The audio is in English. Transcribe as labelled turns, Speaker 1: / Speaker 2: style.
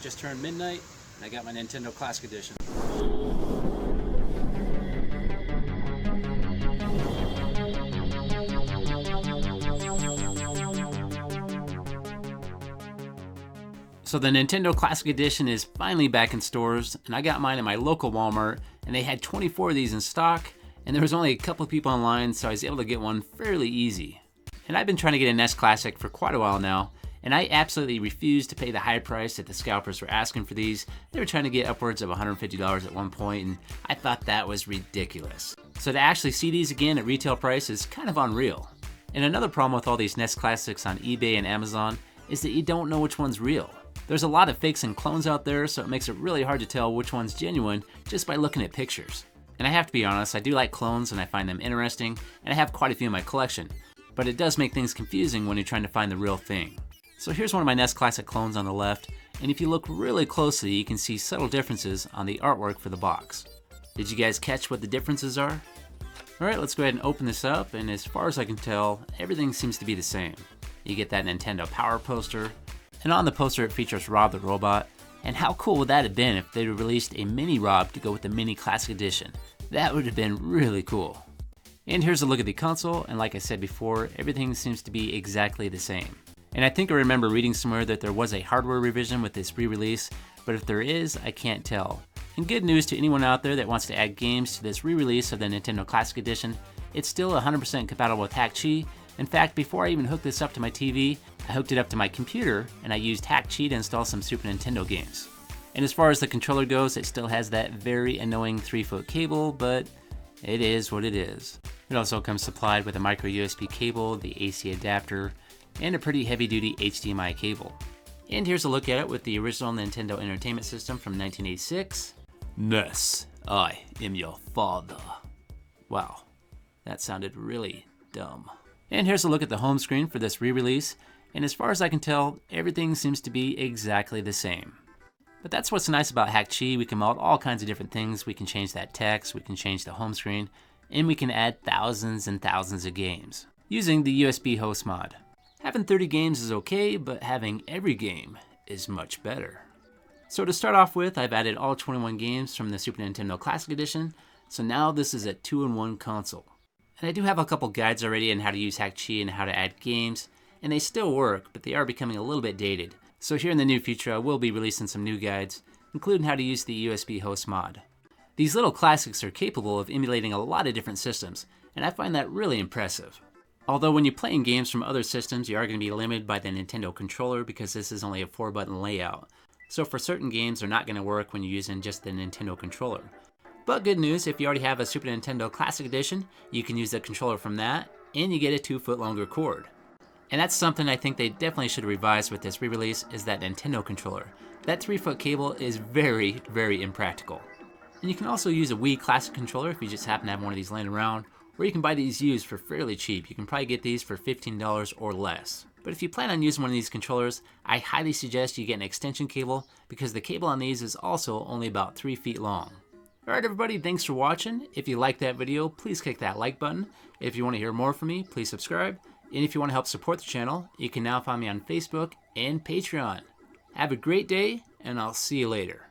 Speaker 1: just turned midnight, and I got my Nintendo Classic Edition. So the Nintendo Classic Edition is finally back in stores, and I got mine at my local Walmart, and they had 24 of these in stock, and there was only a couple of people online, so I was able to get one fairly easy. And I've been trying to get a NES Classic for quite a while now, and I absolutely refused to pay the high price that the scalpers were asking for these. They were trying to get upwards of $150 at one point, and I thought that was ridiculous. So to actually see these again at retail price is kind of unreal. And another problem with all these NES Classics on eBay and Amazon is that you don't know which one's real. There's a lot of fakes and clones out there, so it makes it really hard to tell which one's genuine just by looking at pictures. And I have to be honest, I do like clones and I find them interesting, and I have quite a few in my collection, but it does make things confusing when you're trying to find the real thing. So here's one of my NES Classic clones on the left, and if you look really closely, you can see subtle differences on the artwork for the box. Did you guys catch what the differences are? Alright, let's go ahead and open this up, and as far as I can tell, everything seems to be the same. You get that Nintendo Power poster, and on the poster it features Rob the Robot, and how cool would that have been if they'd released a mini Rob to go with the mini Classic Edition? That would have been really cool. And here's a look at the console, and like I said before, everything seems to be exactly the same. And I think I remember reading somewhere that there was a hardware revision with this re-release, but if there is, I can't tell. And good news to anyone out there that wants to add games to this re-release of the Nintendo Classic Edition, it's still 100% compatible with HackChi. In fact, before I even hooked this up to my TV, I hooked it up to my computer and I used HackChi to install some Super Nintendo games. And as far as the controller goes, it still has that very annoying 3-foot cable, but it is what it is. It also comes supplied with a micro USB cable, the AC adapter, and a pretty heavy duty HDMI cable. And here's a look at it with the original Nintendo Entertainment System from 1986. NES, I am your father. Wow, that sounded really dumb. And here's a look at the home screen for this re-release, and as far as I can tell, everything seems to be exactly the same. But that's what's nice about HackChi. We can mod all kinds of different things. We can change that text, we can change the home screen, and we can add thousands and thousands of games using the USB host mod. Having 30 games is okay, but having every game is much better. So to start off with, I've added all 21 games from the Super Nintendo Classic Edition, so now this is a 2-in-1 console. And I do have a couple guides already on how to use HackChi and how to add games, and they still work, but they are becoming a little bit dated. So here in the near future, I will be releasing some new guides, including how to use the USB host mod. These little classics are capable of emulating a lot of different systems, and I find that really impressive. Although when you're playing games from other systems, you are going to be limited by the Nintendo controller because this is only a 4-button layout. So for certain games, they're not going to work when you're using just the Nintendo controller. But good news, if you already have a Super Nintendo Classic Edition, you can use the controller from that, and you get a 2-foot longer cord. And that's something I think they definitely should revise with this re-release, is that Nintendo controller. That 3-foot cable is very, very impractical. And you can also use a Wii Classic controller if you just happen to have one of these laying around, or you can buy these used for fairly cheap. You can probably get these for $15 or less. But if you plan on using one of these controllers, I highly suggest you get an extension cable, because the cable on these is also only about 3 feet long. Alright everybody, thanks for watching. If you liked that video, please click that like button. If you want to hear more from me, please subscribe. And if you want to help support the channel, you can now find me on Facebook and Patreon. Have a great day, and I'll see you later.